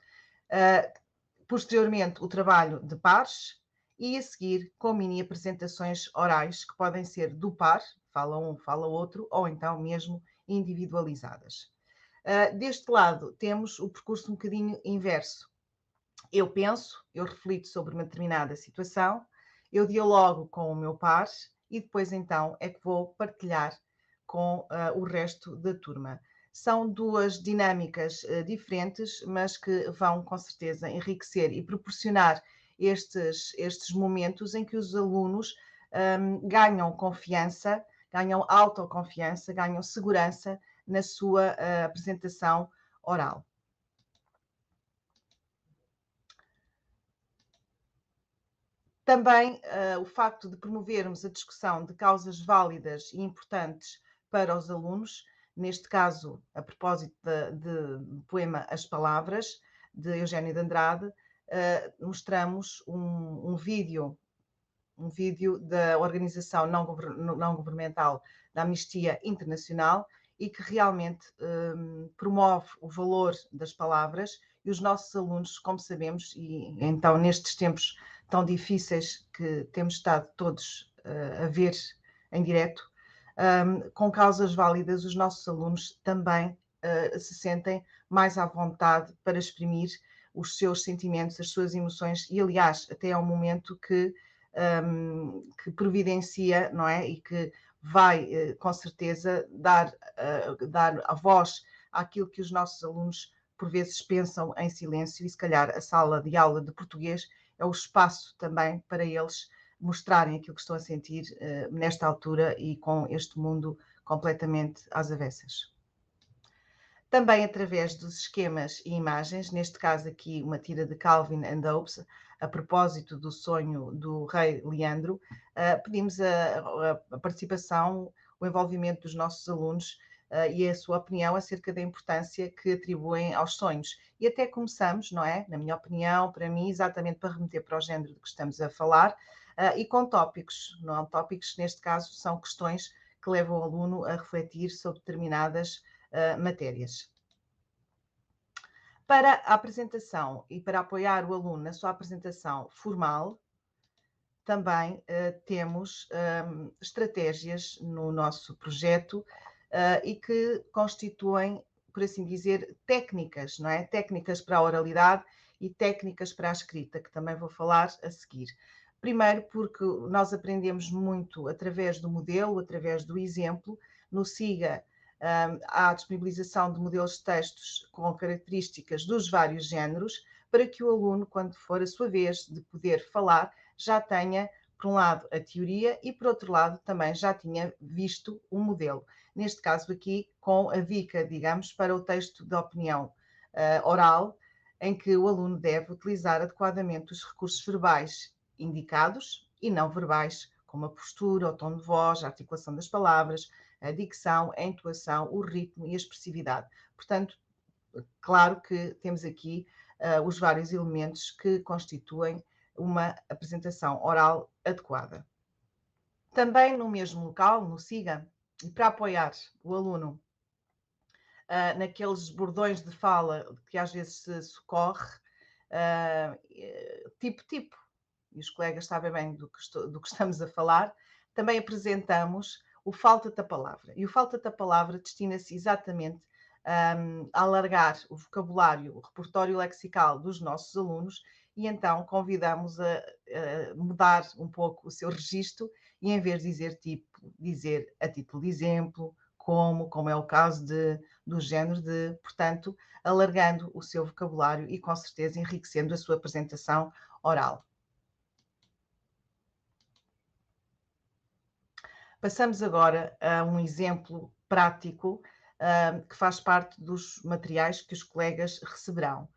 posteriormente o trabalho de pares e a seguir com mini apresentações orais que podem ser do par, fala um, fala outro, ou então mesmo individualizadas. Deste lado temos o percurso um bocadinho inverso. Eu penso, eu reflito sobre uma determinada situação, eu dialogo com o meu par e depois então é que vou partilhar com o resto da turma. São duas dinâmicas diferentes, mas que vão com certeza enriquecer e proporcionar estes momentos em que os alunos ganham confiança, ganham autoconfiança, ganham segurança na sua apresentação oral. Também o facto de promovermos a discussão de causas válidas e importantes para os alunos Neste caso, a propósito do poema As Palavras, de Eugénio de Andrade, mostramos um vídeo da organização não governamental da Amnistia Internacional e que realmente promove o valor das palavras, e os nossos alunos, como sabemos, e então nestes tempos tão difíceis que temos estado todos a ver em direto, com causas válidas, os nossos alunos também se sentem mais à vontade para exprimir os seus sentimentos, as suas emoções, e aliás, até ao momento que providencia, não é? E que vai, com certeza, dar a voz àquilo que os nossos alunos, por vezes, pensam em silêncio, e se calhar a sala de aula de português é o espaço também para eles mostrarem aquilo que estão a sentir nesta altura e com este mundo completamente às avessas. Também através dos esquemas e imagens, neste caso aqui uma tira de Calvin and Hobbes, a propósito do sonho do rei Leandro, pedimos a participação, o envolvimento dos nossos alunos e a sua opinião acerca da importância que atribuem aos sonhos. E até começamos, não é? Na minha opinião, para mim, exatamente para remeter para o género de que estamos a falar, e com tópicos, não tópicos, neste caso, são questões que levam o aluno a refletir sobre determinadas matérias. Para a apresentação e para apoiar o aluno na sua apresentação formal, também temos estratégias no nosso projeto e que constituem, por assim dizer, técnicas, não é? Técnicas para a oralidade e técnicas para a escrita, que também vou falar a seguir. Primeiro, porque nós aprendemos muito através do modelo, através do exemplo. No SIGA há a disponibilização de modelos de textos com características dos vários géneros, para que o aluno, quando for a sua vez de poder falar, já tenha, por um lado, a teoria e, por outro lado, também já tinha visto o modelo. Neste caso aqui, com a dica, digamos, para o texto de opinião oral, em que o aluno deve utilizar adequadamente os recursos verbais indicados e não verbais, como a postura, o tom de voz, a articulação das palavras, a dicção, a entoação, o ritmo e a expressividade. Portanto, claro que temos aqui os vários elementos que constituem uma apresentação oral adequada. Também no mesmo local, no SIGA, e para apoiar o aluno naqueles bordões de fala que às vezes se socorre, tipo, e os colegas sabem bem do que estamos a falar, também apresentamos o falta-te a palavra. E o falta-te a palavra destina-se exatamente a alargar o vocabulário, o repertório lexical dos nossos alunos, e então convidamos a mudar um pouco o seu registro e, em vez de dizer tipo, dizer a título de exemplo, como é o caso do género de, portanto, alargando o seu vocabulário e, com certeza, enriquecendo a sua apresentação oral. Passamos agora a um exemplo prático que faz parte dos materiais que os colegas receberão.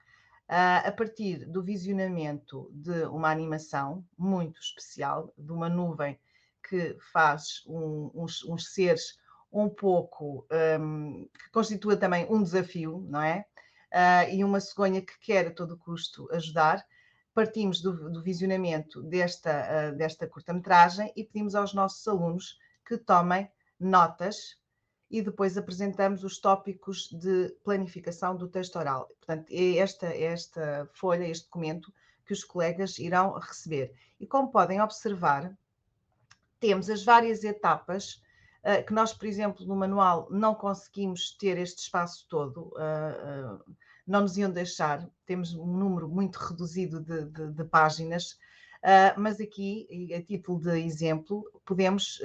A partir do visionamento de uma animação muito especial, de uma nuvem que faz uns seres um pouco, que constitua também um desafio, não é? E uma cegonha que quer a todo custo ajudar. Partimos do visionamento desta curta-metragem e pedimos aos nossos alunos que tomem notas e depois apresentamos os tópicos de planificação do texto oral. Portanto, é esta folha, este documento que os colegas irão receber. E como podem observar, temos as várias etapas que nós, por exemplo, no manual não conseguimos ter este espaço todo, não nos iam deixar, temos um número muito reduzido de páginas, mas aqui, a título de exemplo, podemos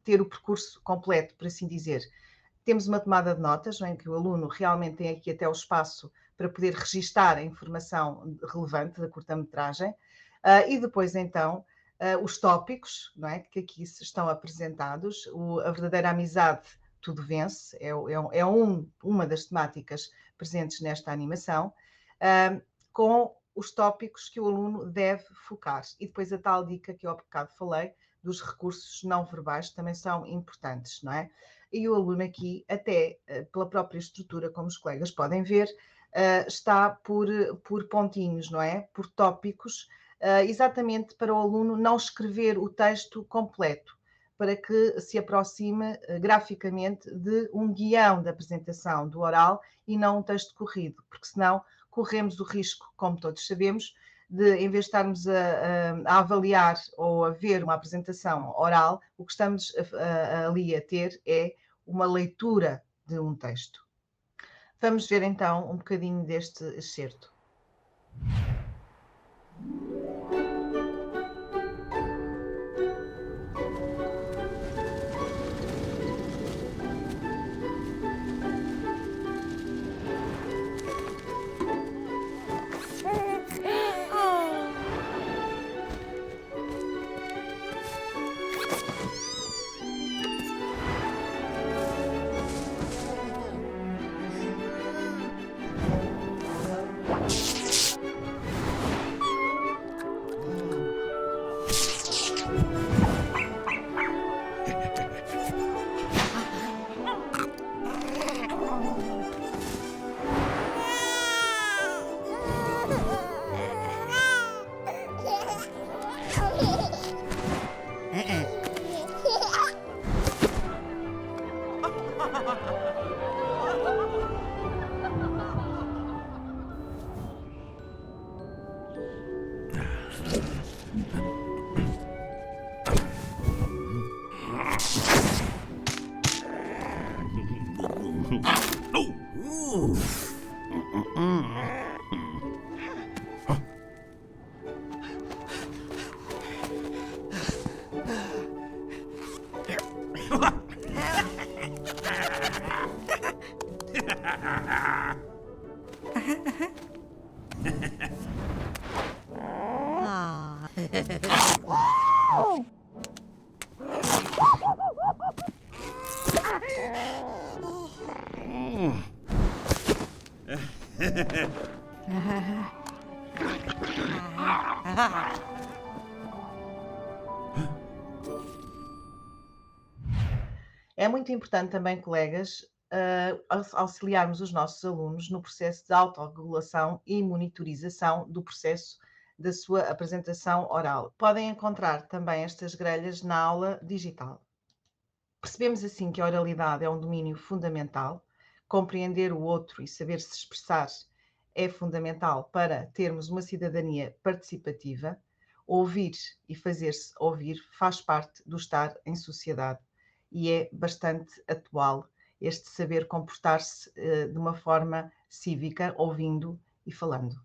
ter o percurso completo, por assim dizer. Temos uma tomada de notas, em que o aluno realmente tem aqui até o espaço para poder registar a informação relevante da curta-metragem, e depois então os tópicos, não é, que aqui estão apresentados. A verdadeira amizade tudo vence, é uma das temáticas presentes nesta animação, com os tópicos que o aluno deve focar. E depois a tal dica que eu há bocado falei, dos recursos não verbais, também são importantes, não é? e o aluno aqui, até pela própria estrutura, como os colegas podem ver, está por pontinhos, não é? Por tópicos, exatamente para o aluno não escrever o texto completo, para que se aproxime graficamente de um guião da apresentação do oral e não um texto corrido, porque senão corremos o risco, como todos sabemos, de, em vez de estarmos a avaliar ou a ver uma apresentação oral, o que estamos ali a ter é uma leitura de um texto. Vamos ver então um bocadinho deste excerto. É muito importante também, colegas, auxiliarmos os nossos alunos no processo de autorregulação e monitorização do processo da sua apresentação oral. Podem encontrar também estas grelhas na aula digital. Percebemos assim que a oralidade é um domínio fundamental, compreender o outro e saber se expressar é fundamental para termos uma cidadania participativa. Ouvir e fazer-se ouvir faz parte do estar em sociedade e é bastante atual este saber comportar-se de uma forma cívica, ouvindo e falando.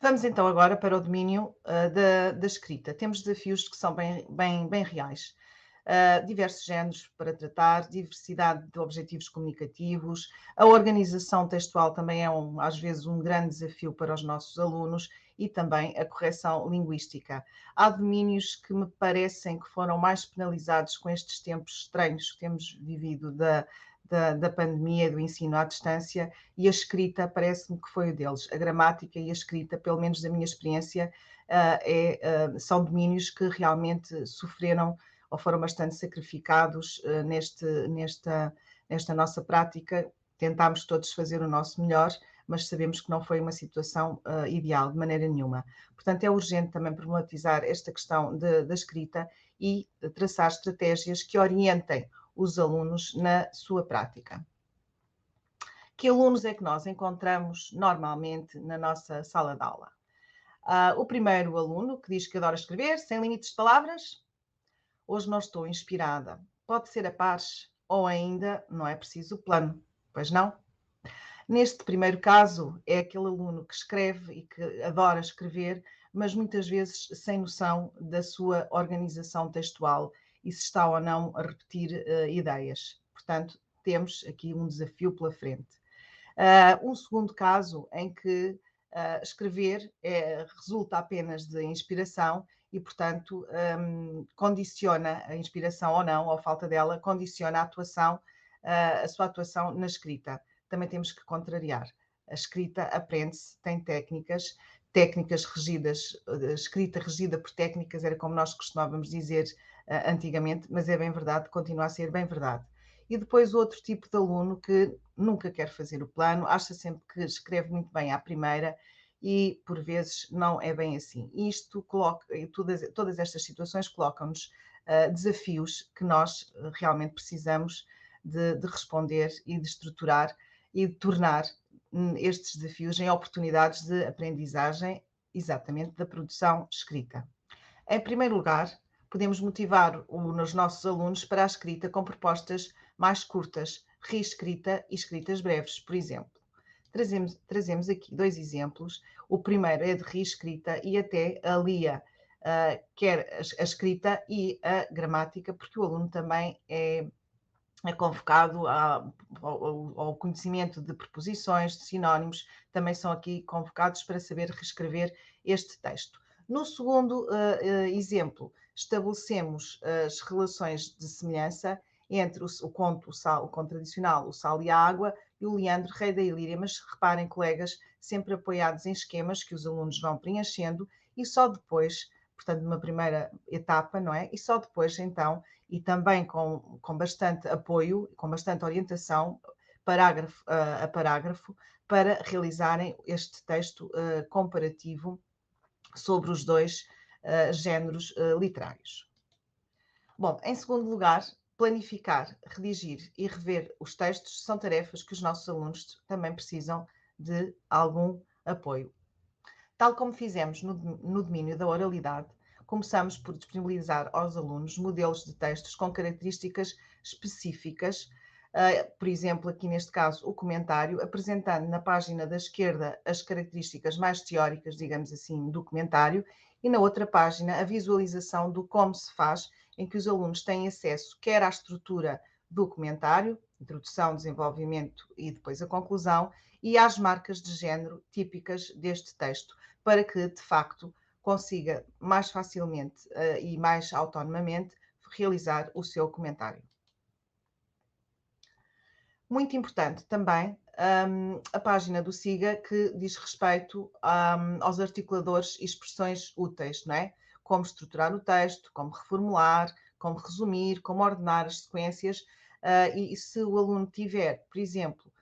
Vamos então agora para o domínio da escrita. Temos desafios que são bem reais. Diversos géneros para tratar, diversidade de objetivos comunicativos, a organização textual também é às vezes um grande desafio para os nossos alunos e também a correção linguística. Há domínios que me parecem que foram mais penalizados com estes tempos estranhos que temos vivido da pandemia, do ensino à distância, e a escrita parece-me que foi o deles. A gramática e a escrita, pelo menos da minha experiência, são domínios que realmente sofreram ou foram bastante sacrificados nesta nossa prática. Tentámos todos fazer o nosso melhor, mas sabemos que não foi uma situação ideal, de maneira nenhuma. Portanto, é urgente também problematizar esta questão da escrita e traçar estratégias que orientem os alunos na sua prática. Que alunos é que nós encontramos normalmente na nossa sala de aula? O primeiro aluno que diz que adora escrever, sem limites de palavras. Hoje não estou inspirada. Pode ser a pares ou ainda não é preciso plano, pois não? Neste primeiro caso, é aquele aluno que escreve e que adora escrever, mas muitas vezes sem noção da sua organização textual e se está ou não a repetir ideias. Portanto, temos aqui um desafio pela frente. Um segundo caso em que escrever resulta apenas de inspiração e, portanto, condiciona a inspiração ou não, ou falta dela, condiciona a sua atuação na escrita. Também temos que contrariar. A escrita aprende-se, tem técnicas regidas, escrita regida por técnicas, era como nós costumávamos dizer antigamente, mas é bem verdade, continua a ser bem verdade. E depois outro tipo de aluno que nunca quer fazer o plano, acha sempre que escreve muito bem à primeira e, por vezes, não é bem assim. Isto coloca, todas estas situações colocam-nos desafios que nós realmente precisamos de responder e de estruturar e de tornar estes desafios em oportunidades de aprendizagem, exatamente, da produção escrita. Em primeiro lugar, podemos motivar os nossos alunos para a escrita com propostas mais curtas, reescrita e escritas breves, por exemplo. Trazemos aqui 2 exemplos. O primeiro é de reescrita e até alia quer a escrita e a gramática, porque o aluno também é convocado ao conhecimento de preposições, de sinónimos, também são aqui convocados para saber reescrever este texto. No segundo exemplo, estabelecemos as relações de semelhança entre o conto tradicional, o Sal e a Água, e o Leandro, Rei da Ilíria, mas reparem, colegas, sempre apoiados em esquemas que os alunos vão preenchendo e só depois, portanto, numa primeira etapa, não é? E só depois, então, e também com bastante apoio, com bastante orientação, parágrafo a parágrafo, para realizarem este texto comparativo sobre os 2 géneros literários. Bom, em segundo lugar, planificar, redigir e rever os textos são tarefas que os nossos alunos também precisam de algum apoio. Tal como fizemos no domínio da oralidade, começamos por disponibilizar aos alunos modelos de textos com características específicas, por exemplo, aqui neste caso, o comentário, apresentando na página da esquerda as características mais teóricas, digamos assim, do comentário, e na outra página a visualização do como se faz, em que os alunos têm acesso quer à estrutura do comentário, introdução, desenvolvimento e depois a conclusão, e às marcas de género típicas deste texto, para que, de facto, consiga mais facilmente e mais autonomamente realizar o seu comentário. Muito importante também a página do SIGA, que diz respeito aos articuladores e expressões úteis, não é? Como estruturar o texto, como reformular, como resumir, como ordenar as sequências, e se o aluno tiver, por exemplo,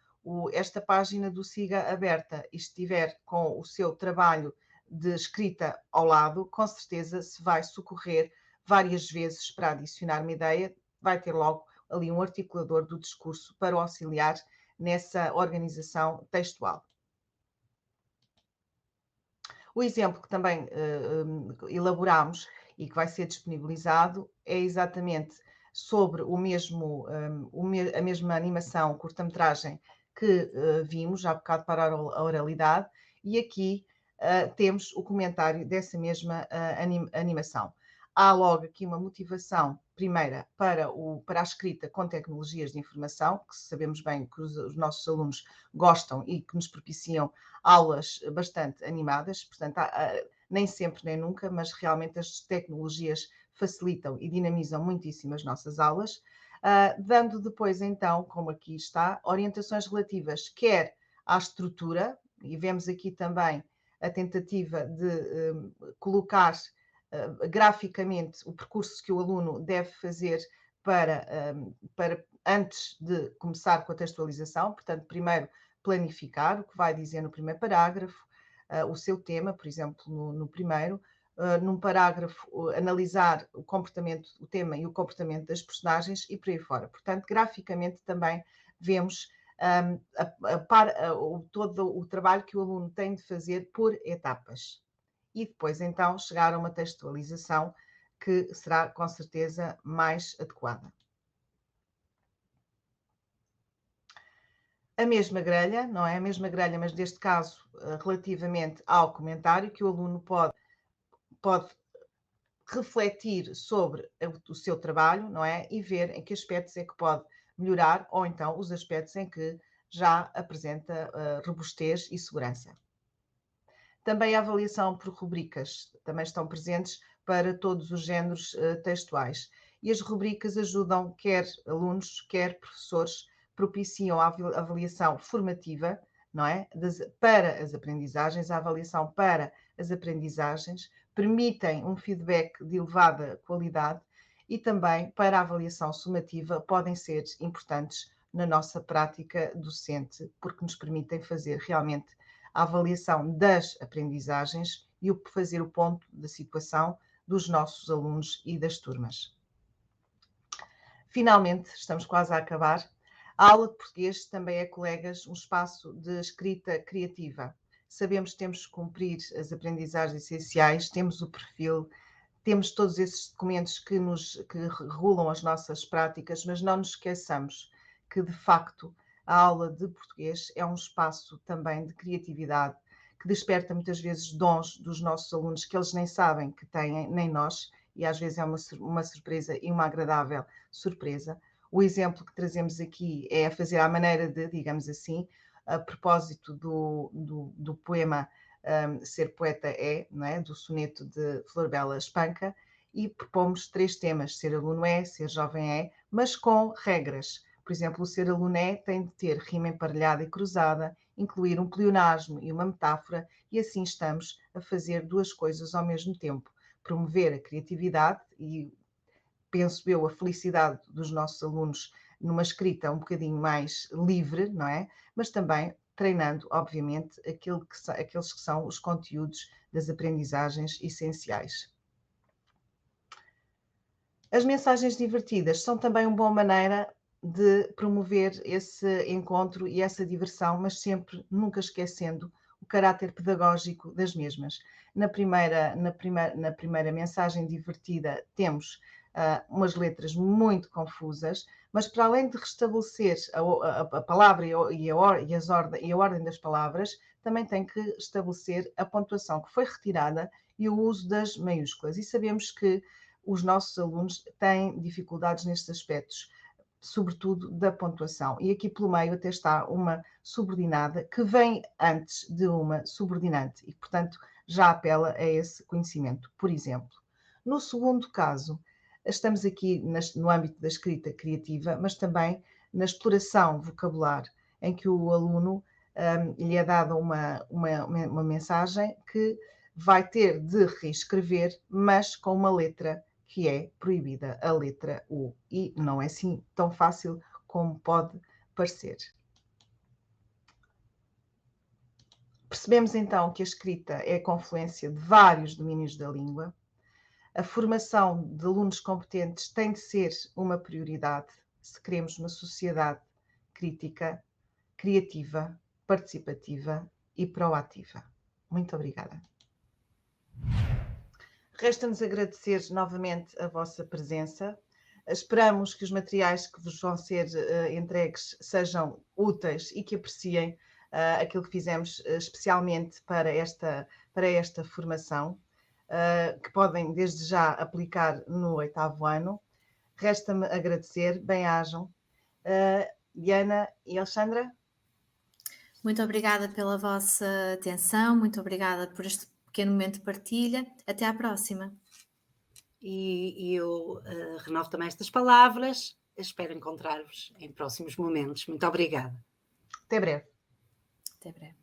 esta página do SIGA aberta e estiver com o seu trabalho de escrita ao lado, com certeza se vai socorrer várias vezes para adicionar uma ideia, vai ter logo ali um articulador do discurso para o auxiliar nessa organização textual. O exemplo que também elaboramos e que vai ser disponibilizado é exatamente sobre a mesma animação, curta-metragem que vimos há bocado para a oralidade, e aqui temos o comentário dessa mesma animação. Há logo aqui uma motivação, primeira, para a escrita com tecnologias de informação, que sabemos bem que os nossos alunos gostam e que nos propiciam aulas bastante animadas, portanto, nem sempre nem nunca, mas realmente as tecnologias facilitam e dinamizam muitíssimo as nossas aulas, dando depois, então, como aqui está, orientações relativas quer à estrutura, e vemos aqui também a tentativa de colocar graficamente o percurso que o aluno deve fazer para antes de começar com a textualização, portanto, primeiro planificar o que vai dizer no primeiro parágrafo, o seu tema, por exemplo, no primeiro, num parágrafo analisar o comportamento, o tema e o comportamento das personagens e por aí fora. Portanto, graficamente também vemos todo o trabalho que o aluno tem de fazer por etapas. E depois, então, chegar a uma textualização que será, com certeza, mais adequada. A mesma grelha, não é? A mesma grelha, mas neste caso, relativamente ao comentário, que o aluno pode refletir sobre o seu trabalho, não é? E ver em que aspectos é que pode melhorar, ou então os aspectos em que já apresenta robustez e segurança. Também a avaliação por rubricas também estão presentes para todos os géneros textuais. E as rubricas ajudam quer alunos, quer professores, propiciam a avaliação formativa não é? Para as aprendizagens, a avaliação para as aprendizagens, permitem um feedback de elevada qualidade e também para a avaliação sumativa podem ser importantes na nossa prática docente, porque nos permitem fazer realmente a avaliação das aprendizagens e fazer o ponto da situação dos nossos alunos e das turmas. Finalmente, estamos quase a acabar. A aula de português também é, colegas, um espaço de escrita criativa. Sabemos que temos que cumprir as aprendizagens essenciais, temos o perfil, temos todos esses documentos que regulam as nossas práticas, mas não nos esqueçamos que, de facto, a aula de português é um espaço também de criatividade, que desperta muitas vezes dons dos nossos alunos que eles nem sabem que têm, nem nós, e às vezes é uma surpresa e uma agradável surpresa. O exemplo que trazemos aqui é a fazer à maneira de, digamos assim, a propósito do poema Ser Poeta é, não é? Do soneto de Florbela Espanca, e propomos 3 temas: ser aluno é, ser jovem é, mas com regras. Por exemplo, o ser aluno é tem de ter rima emparelhada e cruzada, incluir um pleonasmo e uma metáfora, e assim estamos a fazer 2 coisas ao mesmo tempo: promover a criatividade e, penso eu, a felicidade dos nossos alunos numa escrita um bocadinho mais livre, não é? Mas também treinando, obviamente, aqueles que são os conteúdos das aprendizagens essenciais. As mensagens divertidas são também uma boa maneira de promover esse encontro e essa diversão, mas sempre, nunca esquecendo o caráter pedagógico das mesmas. Na primeira mensagem divertida temos umas letras muito confusas, mas para além de restabelecer a palavra e a ordem das palavras, também tem que estabelecer a pontuação que foi retirada e o uso das maiúsculas. E sabemos que os nossos alunos têm dificuldades nestes aspectos, sobretudo da pontuação. E aqui pelo meio até está uma subordinada que vem antes de uma subordinante e, portanto, já apela a esse conhecimento. Por exemplo, no segundo caso, estamos aqui no âmbito da escrita criativa, mas também na exploração vocabular, em que o aluno lhe é dada uma mensagem que vai ter de reescrever, mas com uma letra que é proibida, a letra U, e não é assim tão fácil como pode parecer. Percebemos então que a escrita é a confluência de vários domínios da língua. A formação de alunos competentes tem de ser uma prioridade se queremos uma sociedade crítica, criativa, participativa e proativa. Muito obrigada. Resta-nos agradecer novamente a vossa presença. Esperamos que os materiais que vos vão ser entregues sejam úteis e que apreciem aquilo que fizemos especialmente para esta formação, que podem desde já aplicar no 8º ano. Resta-me agradecer, bem-ajam. Diana e Alexandra? Muito obrigada pela vossa atenção, muito obrigada por este pequeno momento de partilha. Até à próxima. E eu renovo também estas palavras. Espero encontrar-vos em próximos momentos. Muito obrigada. Até breve. Até breve.